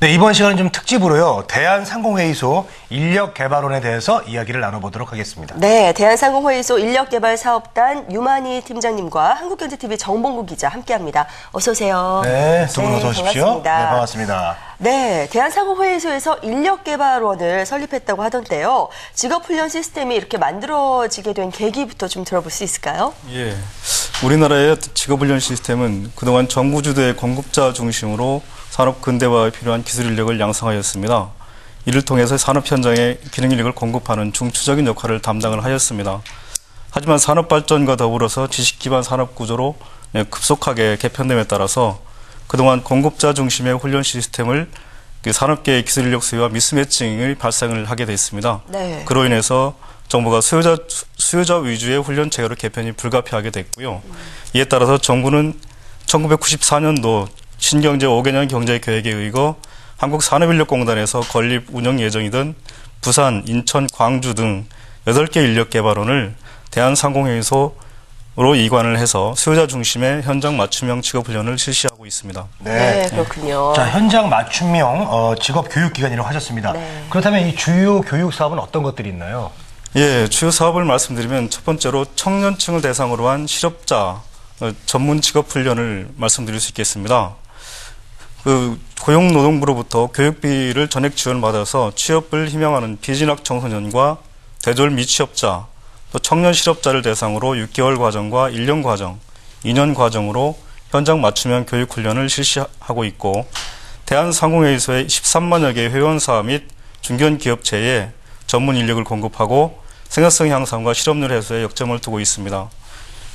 네, 이번 시간은 좀 특집으로요. 대한상공회의소 인력개발원에 대해서 이야기를 나눠보도록 하겠습니다. 네, 대한상공회의소 인력개발사업단 유만희 팀장님과 한국경제TV 정봉구 기자 함께합니다. 어서 오세요. 네, 두 분 어서 오십시오. 반갑습니다. 네, 반갑습니다. 네, 대한상공회의소에서 인력개발원을 설립했다고 하던데요. 직업훈련 시스템이 이렇게 만들어지게 된 계기부터 좀 들어볼 수 있을까요? 예, 우리나라의 직업훈련 시스템은 그동안 정부 주도의 공급자 중심으로 산업 근대화에 필요한 기술 인력을 양성하였습니다. 이를 통해서 산업 현장에 기능 인력을 공급하는 중추적인 역할을 담당을 하였습니다. 하지만 산업 발전과 더불어서 지식 기반 산업 구조로 급속하게 개편됨에 따라서 그동안 공급자 중심의 훈련 시스템을 산업계의 기술 인력 수요와 미스매칭의 발생을 하게 됐습니다. 네. 그로 인해서 정부가 수요자 위주의 훈련 체계로 개편이 불가피하게 됐고요. 이에 따라서 정부는 1994년도 신경제 5개년 경제계획에 의거 한국산업인력공단에서 건립 운영 예정이던 부산, 인천, 광주 등 8개 인력개발원을 대한상공회의소로 이관을 해서 수요자 중심의 현장 맞춤형 직업훈련을 실시하고 있습니다. 네, 그렇군요. 자, 현장 맞춤형 직업교육기관이라고 하셨습니다. 네. 그렇다면 이 주요 교육 사업은 어떤 것들이 있나요? 예, 주요 사업을 말씀드리면 첫 번째로 청년층을 대상으로 한 실업자 전문 직업훈련을 말씀드릴 수 있겠습니다. 고용노동부로부터 교육비를 전액 지원받아서 취업을 희망하는 비진학 청소년과 대졸 미취업자, 또 청년 실업자를 대상으로 6개월 과정과 1년 과정, 2년 과정으로 현장 맞춤형 교육훈련을 실시하고 있고 대한상공회의소의 13만여 개의 회원사 및 중견기업체에 전문 인력을 공급하고 생산성 향상과 실업률 해소에 역점을 두고 있습니다.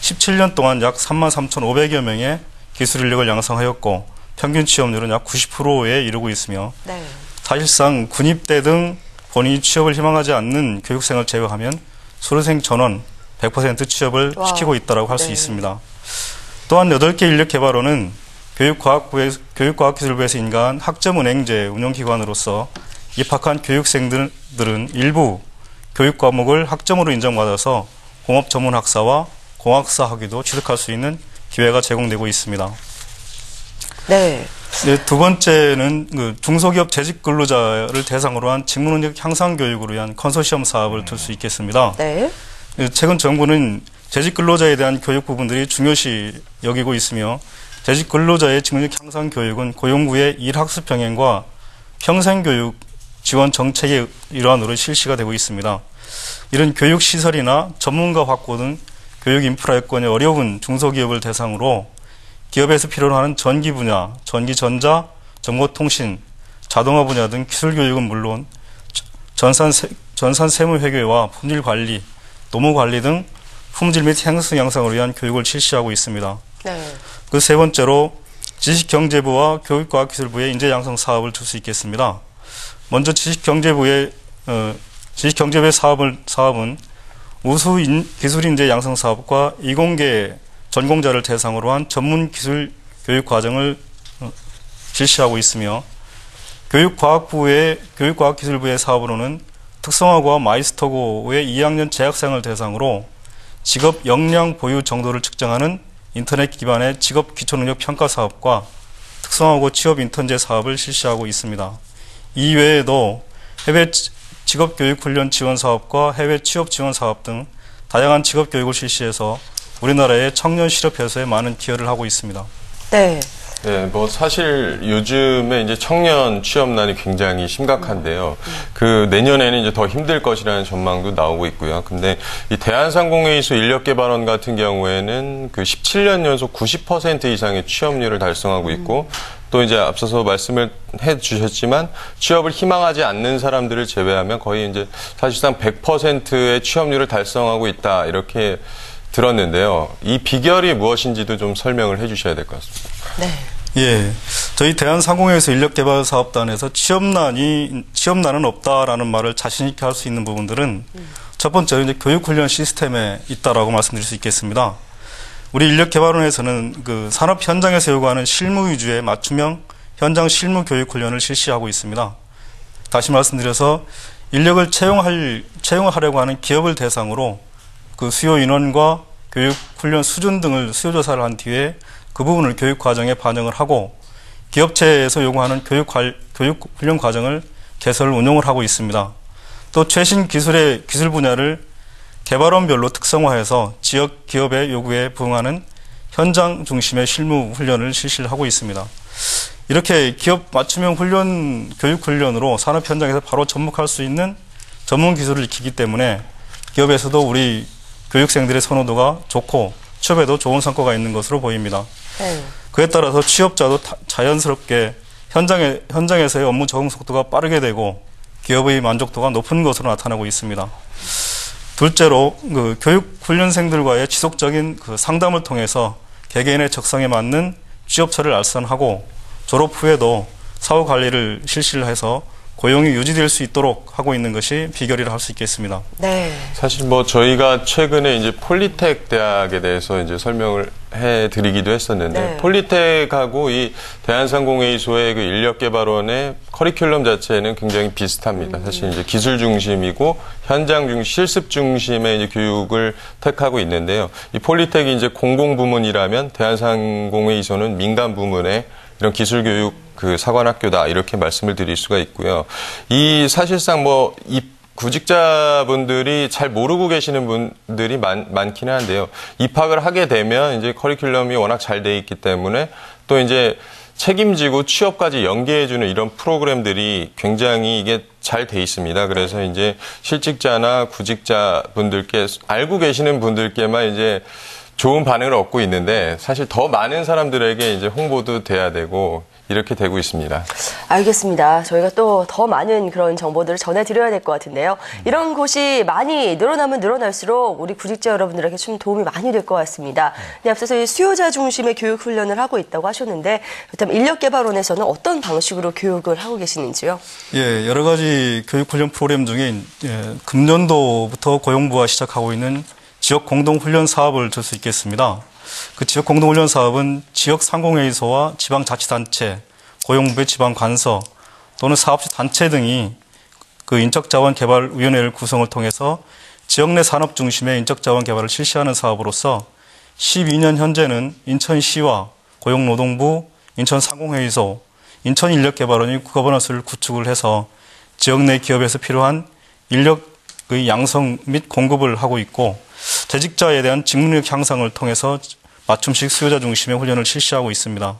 17년 동안 약 33,500여 명의 기술 인력을 양성하였고 평균 취업률은 약 90%에 이르고 있으며 네. 사실상 군입대 등 본인이 취업을 희망하지 않는 교육생을 제외하면 수료생 전원 100% 취업을 시키고 있다고 할 수 있습니다. 또한 8개 인력개발원은 교육과학기술부에서 인가한 학점은행제 운영기관으로서 입학한 교육생들은 일부 교육과목을 학점으로 인정받아서 공업전문학사와 공학사 학위도 취득할 수 있는 기회가 제공되고 있습니다. 네. 네, 두 번째는 중소기업 재직 근로자를 대상으로 한 직무능력 향상 교육을 위한 컨소시엄 사업을 들 수 있겠습니다. 네. 최근 정부는 재직 근로자에 대한 교육 부분들이 중요시 여기고 있으며 재직 근로자의 직무능력 향상 교육은 고용부의 일학습 병행과 평생교육 지원 정책의 일환으로 실시가 되고 있습니다. 이런 교육시설이나 전문가 확보 등 교육 인프라 여건이 어려운 중소기업을 대상으로 기업에서 필요로 하는 전기 분야, 전기전자, 정보통신, 자동화 분야 등 기술 교육은 물론 전산 세무 회계와 품질 관리, 노무 관리 등 품질 및 생산성 양상을 위한 교육을 실시하고 있습니다. 네. 그 세 번째로 지식경제부와 교육과학기술부의 인재 양성 사업을 줄 수 있겠습니다. 먼저 지식경제부의 사업은 우수 기술 인재 양성 사업과 이공계 전공자를 대상으로 한 전문 기술 교육 과정을 실시하고 있으며 교육과학기술부의 사업으로는 특성화고와 마이스터고의 2학년 재학생을 대상으로 직업 역량 보유 정도를 측정하는 인터넷 기반의 직업 기초능력 평가 사업과 특성화고 취업 인턴제 사업을 실시하고 있습니다. 이 외에도 해외 직업교육훈련 지원 사업과 해외 취업 지원 사업 등 다양한 직업교육을 실시해서 우리나라의 청년 실업 해소에 많은 기여를 하고 있습니다. 네. 네, 뭐 사실 요즘에 이제 청년 취업난이 굉장히 심각한데요. 내년에는 이제 더 힘들 것이라는 전망도 나오고 있고요. 근데 이 대한상공회의소 인력개발원 같은 경우에는 17년 연속 90% 이상의 취업률을 달성하고 있고 또 이제 앞서서 말씀을 해 주셨지만 취업을 희망하지 않는 사람들을 제외하면 거의 이제 사실상 100%의 취업률을 달성하고 있다 이렇게 들었는데요. 이 비결이 무엇인지도 좀 설명을 해 주셔야 될 것 같습니다. 네. 예. 저희 대한상공회의소 인력개발사업단에서 취업난은 없다라는 말을 자신있게 할 수 있는 부분들은 첫 번째로 이제 교육훈련 시스템에 있다라고 말씀드릴 수 있겠습니다. 우리 인력개발원에서는 산업 현장에서 요구하는 실무 위주의 맞춤형 현장 실무 교육훈련을 실시하고 있습니다. 다시 말씀드려서 인력을 채용하려고 하는 기업을 대상으로 수요 인원과 교육 훈련 수준 등을 수요 조사를 한 뒤에 그 부분을 교육 과정에 반영을 하고 기업체에서 요구하는 교육 훈련 과정을 개설 운영을 하고 있습니다. 또 최신 기술 분야를 개발원별로 특성화해서 지역 기업의 요구에 부응하는 현장 중심의 실무 훈련을 실시를 하고 있습니다. 이렇게 기업 맞춤형 교육 훈련으로 산업 현장에서 바로 접목할 수 있는 전문 기술을 익히기 때문에 기업에서도 우리 교육생들의 선호도가 좋고 취업에도 좋은 성과가 있는 것으로 보입니다. 그에 따라서 취업자도 자연스럽게 현장에서의 업무 적응 속도가 빠르게 되고 기업의 만족도가 높은 것으로 나타나고 있습니다. 둘째로 교육 훈련생들과의 지속적인 상담을 통해서 개개인의 적성에 맞는 취업처를 알선하고 졸업 후에도 사후 관리를 실시를 해서 고용이 유지될 수 있도록 하고 있는 것이 비결이라 할 수 있겠습니다. 네. 사실 저희가 최근에 이제 폴리텍 대학에 대해서 이제 설명을 해드리기도 했었는데, 네. 폴리텍하고 이 대한상공회의소의 그 인력개발원의 커리큘럼 자체는 굉장히 비슷합니다. 사실 이제 기술 중심이고 현장 중심, 실습 중심의 이제 교육을 택하고 있는데요. 이 폴리텍이 이제 공공부문이라면 대한상공회의소는 민간 부문의 이런 기술교육 사관학교다 이렇게 말씀을 드릴 수가 있고요. 이 사실상 이 구직자분들이 잘 모르고 계시는 분들이 많기는 한데요. 입학을 하게 되면 이제 커리큘럼이 워낙 잘 돼 있기 때문에 또 이제 책임지고 취업까지 연계해주는 이런 프로그램들이 굉장히 이게 잘 돼 있습니다. 그래서 이제 실직자나 구직자 분들께 알고 계시는 분들께만 이제 좋은 반응을 얻고 있는데 사실 더 많은 사람들에게 이제 홍보도 돼야 되고 이렇게 되고 있습니다. 알겠습니다. 저희가 또 더 많은 그런 정보들을 전해드려야 될 것 같은데요. 이런 곳이 많이 늘어나면 늘어날수록 우리 구직자 여러분들에게 좀 도움이 많이 될 것 같습니다. 네, 앞서서 이 수요자 중심의 교육 훈련을 하고 있다고 하셨는데 그렇다면 인력개발원에서는 어떤 방식으로 교육을 하고 계시는지요? 예, 여러 가지 교육 훈련 프로그램 중에 금년도부터 고용부가 시작하고 있는 지역 공동훈련 사업을 들 수 있겠습니다. 그 지역 공동훈련 사업은 지역 상공회의소와 지방자치단체, 고용부의 지방관서 또는 사업체 단체 등이 그 인적자원개발위원회를 구성을 통해서 지역 내 산업 중심의 인적자원 개발을 실시하는 사업으로서 12년 현재는 인천시와 고용노동부, 인천상공회의소, 인천인력개발원이 거버넌스를 구축을 해서 지역 내 기업에서 필요한 인력의 양성 및 공급을 하고 있고 재직자에 대한 직무력 향상을 통해서 맞춤식 수요자 중심의 훈련을 실시하고 있습니다.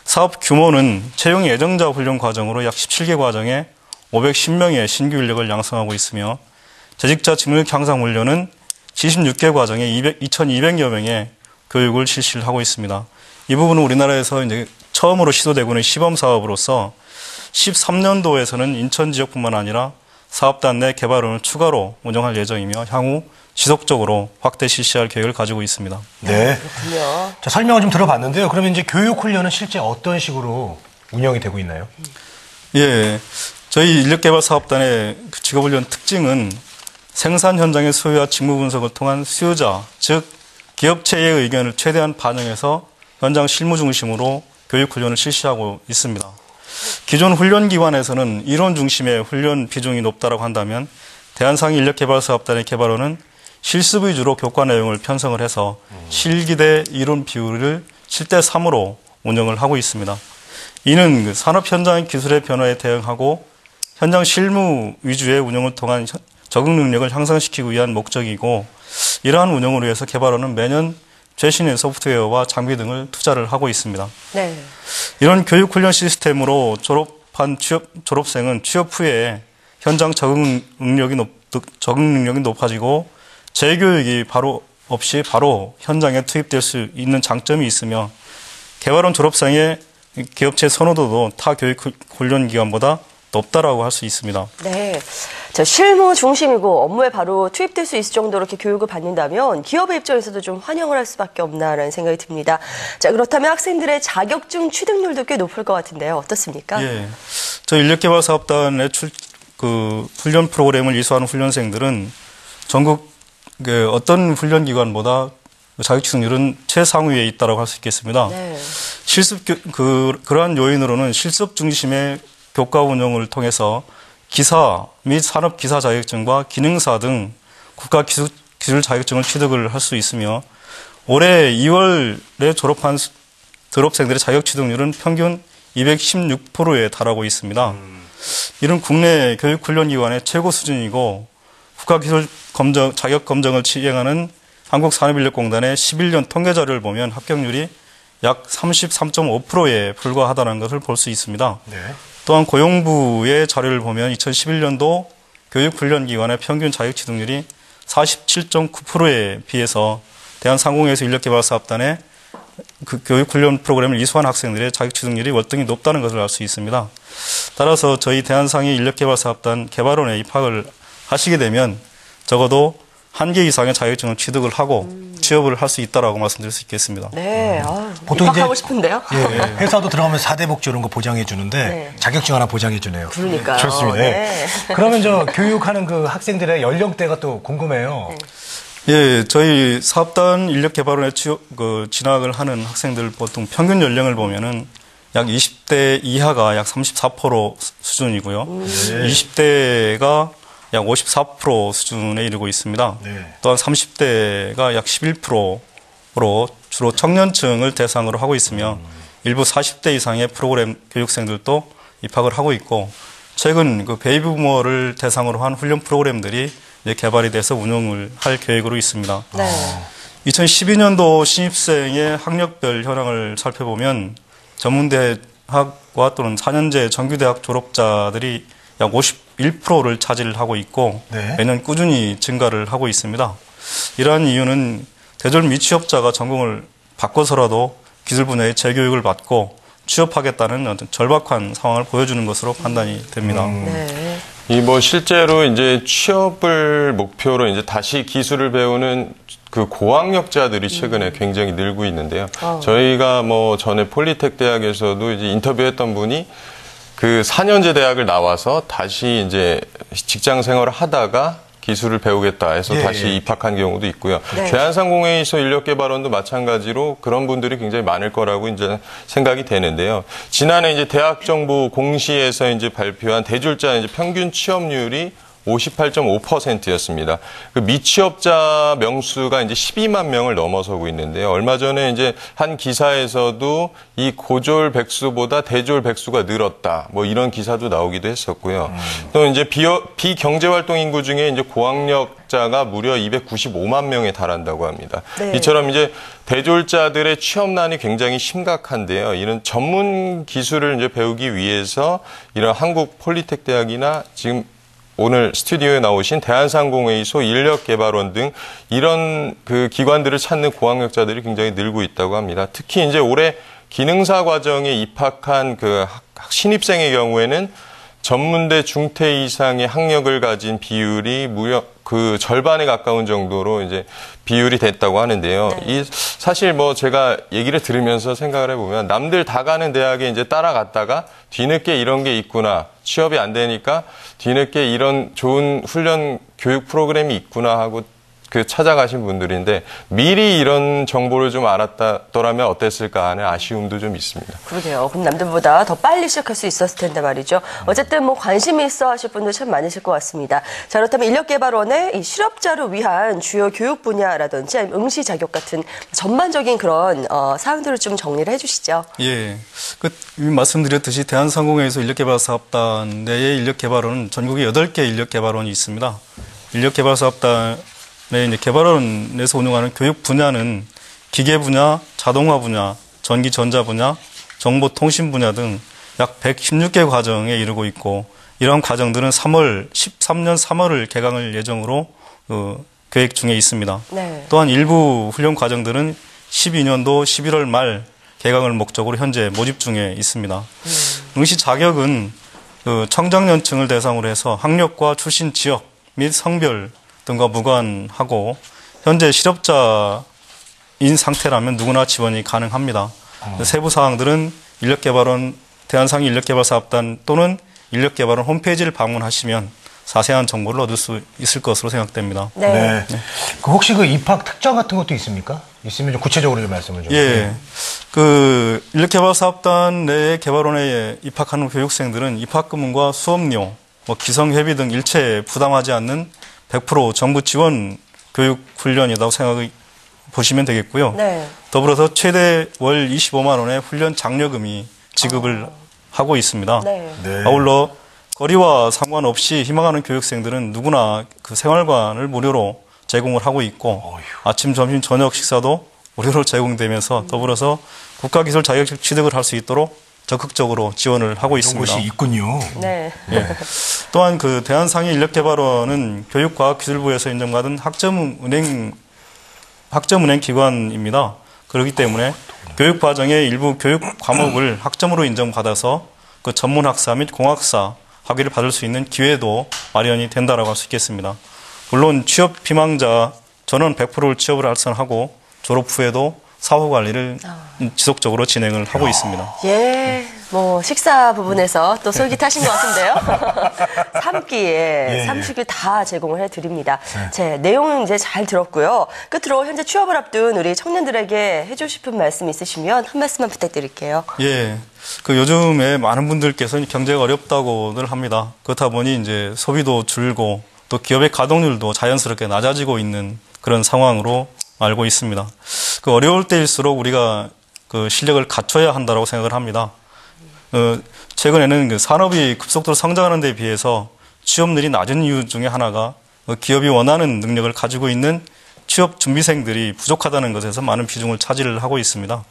사업 규모는 채용 예정자 훈련 과정으로 약 17개 과정에 510명의 신규 인력을 양성하고 있으며 재직자 직무력 향상 훈련은 76개 과정에 2,200여 명의 교육을 실시를 하고 있습니다. 이 부분은 우리나라에서 이제 처음으로 시도되고 있는 시범 사업으로서 13년도에서는 인천 지역뿐만 아니라 사업단 내 개발원을 추가로 운영할 예정이며 향후 지속적으로 확대 실시할 계획을 가지고 있습니다. 네. 그렇군요. 자, 설명을 좀 들어봤는데요. 그러면 이제 교육 훈련은 실제 어떤 식으로 운영이 되고 있나요? 예. 저희 인력개발사업단의 그 직업훈련 특징은 생산 현장의 수요와 직무 분석을 통한 수요자, 즉 기업체의 의견을 최대한 반영해서 현장 실무 중심으로 교육훈련을 실시하고 있습니다. 기존 훈련기관에서는 이론 중심의 훈련 비중이 높다고 한다면 대한상인력개발사업단의 개발원은 실습 위주로 교과 내용을 편성을 해서 실기 대 이론 비율을 7대 3으로 운영을 하고 있습니다. 이는 그 산업 현장의 기술의 변화에 대응하고 현장 실무 위주의 운영을 통한 적응 능력을 향상시키기 위한 목적이고 이러한 운영을 위해서 개발원은 매년 최신의 소프트웨어와 장비 등을 투자를 하고 있습니다. 네. 이런 교육 훈련 시스템으로 졸업생은 취업 후에 현장 적응 능력이 높아지고 재교육이 없이 바로 현장에 투입될 수 있는 장점이 있으며 개발원 졸업생의 기업체 선호도도 타 교육 훈련 기관보다 높다라고 할 수 있습니다. 네. 자, 실무 중심이고 업무에 바로 투입될 수 있을 정도로 이렇게 교육을 받는다면 기업의 입장에서도 좀 환영을 할 수밖에 없나라는 생각이 듭니다. 자, 그렇다면 학생들의 자격증 취득률도 꽤 높을 것 같은데요. 어떻습니까? 예. 저희 인력개발사업단의 훈련 프로그램을 이수하는 훈련생들은 전국 어떤 훈련기관보다 자격취득률은 최상위에 있다고 할 수 있겠습니다. 네. 그러한 요인으로는 실습 중심의 교과 운영을 통해서 기사 및 산업기사 자격증과 기능사 등 국가 기술 자격증을 취득을 할 수 있으며 올해 2월에 졸업한 졸업생들의 자격 취득률은 평균 216%에 달하고 있습니다. 이런 국내 교육훈련기관의 최고 수준이고 국가기술 검정, 자격 검정을 시행하는 한국산업인력공단의 11년 통계 자료를 보면 합격률이 약 33.5%에 불과하다는 것을 볼 수 있습니다. 네. 또한 고용부의 자료를 보면 2011년도 교육훈련기관의 평균 자격 취득률이 47.9%에 비해서 대한상공회의소 인력개발사업단의 그 교육훈련 프로그램을 이수한 학생들의 자격 취득률이 월등히 높다는 것을 알 수 있습니다. 따라서 저희 대한상의 인력개발사업단 개발원에 입학을 하시게 되면 적어도 한 개 이상의 자격증을 취득을 하고 취업을 할 수 있다라고 말씀드릴 수 있겠습니다. 네, 보통 입학하고 이제- 싶은데요. 예, 회사도 들어가면 4대 복지 이런 거 보장해 주는데 네. 자격증 하나 보장해 주네요. 그러니까요. 좋습니다. 네. 그러면 저 교육하는 그 학생들의 연령대가 또 궁금해요. 예, 저희 사업단 인력개발원에 진학을 하는 학생들 보통 평균 연령을 보면은 약 20대 이하가 약 34% 수준이고요. 20대가 약 54% 수준에 이르고 있습니다. 네. 또한 30대가 약 11%로 주로 청년층을 대상으로 하고 있으며 일부 40대 이상의 프로그램 교육생들도 입학을 하고 있고 최근 그 베이비부머를 대상으로 한 훈련 프로그램들이 이제 개발이 돼서 운영을 할 계획으로 있습니다. 네. 2012년도 신입생의 학력별 현황을 살펴보면 전문대학과 또는 4년제 정규대학 졸업자들이 약 51%를 차지를 하고 있고 네. 매년 꾸준히 증가를 하고 있습니다. 이러한 이유는 대졸 미취업자가 전공을 바꿔서라도 기술 분야의 재교육을 받고 취업하겠다는 어떤 절박한 상황을 보여주는 것으로 판단이 됩니다. 네. 이 뭐 실제로 이제 취업을 목표로 이제 다시 기술을 배우는 그 고학력자들이 최근에 굉장히 늘고 있는데요. 저희가 뭐 전에 폴리텍 대학에서도 이제 인터뷰했던 분이 그 4년제 대학을 나와서 다시 이제 직장 생활을 하다가 기술을 배우겠다 해서 예, 다시 예. 입학한 경우도 있고요. 네. 대한상공회의소 인력개발원도 마찬가지로 그런 분들이 굉장히 많을 거라고 이제 생각이 되는데요. 지난해 이제 대학정보 공시에서 이제 발표한 대졸자 이제 평균 취업률이 58.5%였습니다. 그 미취업자 명수가 이제 12만 명을 넘어서고 있는데요. 얼마 전에 이제 한 기사에서도 이 고졸 백수보다 대졸 백수가 늘었다. 뭐 이런 기사도 나오기도 했었고요. 또 이제 비경제활동 인구 중에 이제 고학력자가 무려 295만 명에 달한다고 합니다. 네. 이처럼 이제 대졸자들의 취업난이 굉장히 심각한데요. 이런 전문 기술을 이제 배우기 위해서 이런 한국 폴리텍 대학이나 지금 오늘 스튜디오에 나오신 대한상공회의소 인력개발원 등 이런 그 기관들을 찾는 고학력자들이 굉장히 늘고 있다고 합니다. 특히 이제 올해 기능사 과정에 입학한 그 신입생의 경우에는 전문대 중퇴 이상의 학력을 가진 비율이 무려 그 절반에 가까운 정도로 이제 비율이 됐다고 하는데요. 이 사실 뭐 제가 얘기를 들으면서 생각을 해보면 남들 다 가는 대학에 이제 따라갔다가 뒤늦게 이런 게 있구나. 취업이 안 되니까 뒤늦게 이런 좋은 훈련 교육 프로그램이 있구나 하고 그 찾아가신 분들인데 미리 이런 정보를 좀 알았더라면 어땠을까 하는 아쉬움도 좀 있습니다. 그러게요. 그럼 남들보다 더 빨리 시작할 수 있었을 텐데 말이죠. 어쨌든 뭐 관심이 있어 하실 분들 참 많으실 것 같습니다. 자, 그렇다면 인력개발원의 이 실업자를 위한 주요 교육 분야라든지 아니면 응시 자격 같은 전반적인 그런 사항들을 좀 정리를 해주시죠. 예. 이미 말씀드렸듯이 대한상공회의소 인력개발사업단 내의 인력개발원은 전국에 8개 인력개발원이 있습니다. 인력개발사업단의 이제 개발원에서 운영하는 교육 분야는 기계 분야, 자동화 분야, 전기 전자 분야, 정보통신 분야 등 약 116개 과정에 이르고 있고 이러한 과정들은 13년 3월을 개강을 예정으로 계획 중에 있습니다. 네. 또한 일부 훈련 과정들은 12년도 11월 말 개강을 목적으로 현재 모집 중에 있습니다. 응시 자격은 청장년층을 대상으로 해서 학력과 출신 지역 및 성별 등과 무관하고 현재 실업자인 상태라면 누구나 지원이 가능합니다. 세부 사항들은 인력개발원 대한상의 인력개발사업단 또는 인력개발원 홈페이지를 방문하시면 자세한 정보를 얻을 수 있을 것으로 생각됩니다. 네. 그 혹시 그 입학 특정 같은 것도 있습니까? 있으면 좀 구체적으로 좀 말씀을 좀. 예. 그 인력개발사업단 내 개발원에 입학하는 교육생들은 입학금과 수업료, 기성회비 등 일체 부담하지 않는 100% 정부 지원 교육 훈련이라고 생각해 보시면 되겠고요. 네. 더불어서 최대 월 25만 원의 훈련 장려금이 지급을 하고 있습니다. 네. 네. 아울러 거리와 상관없이 희망하는 교육생들은 누구나 그 생활관을 무료로 제공을 하고 있고 어휴. 아침, 점심, 저녁 식사도 무료로 제공되면서 더불어서 국가기술 자격증 취득을 할 수 있도록 적극적으로 지원을 하고 이런 있습니다. 곳이 있군요. 네. 예. 또한 그 대한상해인력개발원은 교육과학기술부에서 인정받은 학점은행 기관입니다. 그렇기 때문에 교육 과정의 일부 교육 과목을 학점으로 인정받아서 그 전문학사 및 공학사 학위를 받을 수 있는 기회도 마련이 된다라고 할 수 있겠습니다. 물론 취업 희망자 전원 100%를 취업을 알선하고 졸업 후에도 사후 관리를 지속적으로 진행을 하고 있습니다. 예, 뭐 식사 부분에서 또 솔깃하신 것 같은데요. 3끼에 삼식을 다 제공을 해드립니다. 제 내용은 이제 잘 들었고요. 끝으로 현재 취업을 앞둔 우리 청년들에게 해주고 싶은 말씀 있으시면 한 말씀만 부탁드릴게요. 예. 그 요즘에 많은 분들께서 경제가 어렵다고들 합니다. 그렇다 보니 이제 소비도 줄고 또 기업의 가동률도 자연스럽게 낮아지고 있는 그런 상황으로 알고 있습니다. 그 어려울 때일수록 우리가 그 실력을 갖춰야 한다고 생각을 합니다. 최근에는 그 산업이 급속도로 성장하는 데 비해서 취업률이 낮은 이유 중에 하나가 기업이 원하는 능력을 가지고 있는 취업 준비생들이 부족하다는 것에서 많은 비중을 차지를 하고 있습니다.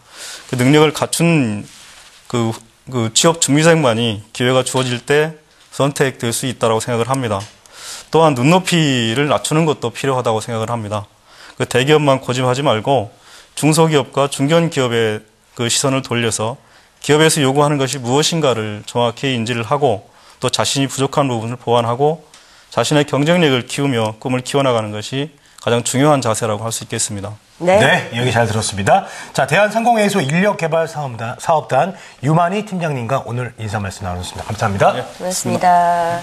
그 능력을 갖춘 그 취업 준비생만이 기회가 주어질 때 선택될 수 있다고 생각을 합니다. 또한 눈높이를 낮추는 것도 필요하다고 생각을 합니다. 그 대기업만 고집하지 말고 중소기업과 중견기업의 그 시선을 돌려서 기업에서 요구하는 것이 무엇인가를 정확히 인지를 하고 또 자신이 부족한 부분을 보완하고 자신의 경쟁력을 키우며 꿈을 키워나가는 것이 가장 중요한 자세라고 할 수 있겠습니다. 네. 이야기 잘 들었습니다. 자, 대한상공회의소 인력개발사업단 유만희 팀장님과 오늘 인사 말씀 나눴습니다. 감사합니다. 고맙습니다.